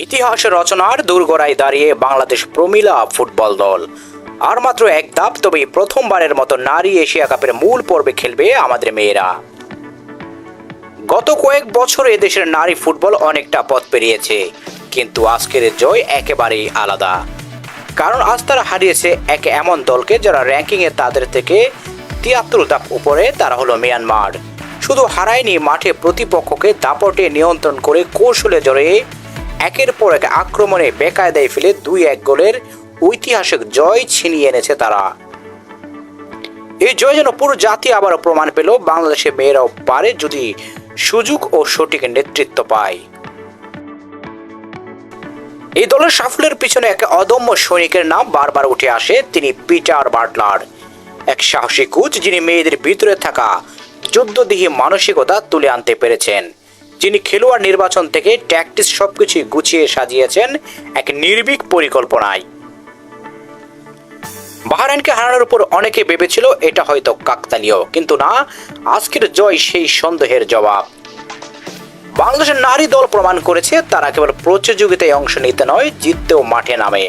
ইতিহাস রচনার দোরগোড়ায় দাঁড়িয়ে বাংলাদেশ প্রমিলা ফুটবল দল আর মাত্র এক ধাপ, তবেই প্রথমবারের মতো নারী এশিয়া কাপের মূল পর্বে খেলবে আমাদের মেয়েরা। গত কয়েক বছর এদেশের নারী ফুটবল অনেকটা পথ পেরিয়েছে, কিন্তু আজকের জয় একেবারেই আলাদা। কারণ আজ তারা হারিয়েছে এক এমন দলকে যারা র্যাঙ্কিংয়ে তাদের থেকে ৭৩ ধাপ উপরে, তারা হলো মিয়ানমার। শুধু হারায়নি, মাঠে প্রতিপক্ষকে দাপটে নিয়ন্ত্রণ করে কৌশলে জড়িয়ে একের পর এক আক্রমণে বেকায়দায় ফেলে ২-১ গোলের ঐতিহাসিক জয় ছিনিয়ে এনেছে তারা। এই জয় যেন পুরো জাতি আবারও প্রমাণ পেল বাংলাদেশের মেয়েরাও পারে যদি সুযোগ ও সঠিক নেতৃত্ব পায়। এই দলের সাফল্যের পিছনে এক অদম্য সৈনিকের নাম বারবার উঠে আসে। তিনি পিটার বাটলার, এক সাহসী কোচ যিনি মেয়েদের ভিতরে থাকা যুদ্ধদেহী মানসিকতা তুলে আনতে পেরেছেন, যিনি খেলোয়াড় নির্বাচন থেকে ট্যাকটিক্স সবকিছু গুছিয়ে সাজিয়েছেন এক নির্ভীক পরিকল্পনায়। বাহরাইনকে হারানোর উপর অনেকে ভেবেছিল এটা হয়তো কাকতালীয়, কিন্তু না, আজকের জয় সেই সন্দেহের জবাব। বাংলাদেশের নারী দল প্রমাণ করেছে তারা কেবল প্রতিযোগিতায় অংশ নিতে নয়, জিততেও মাঠে নামে।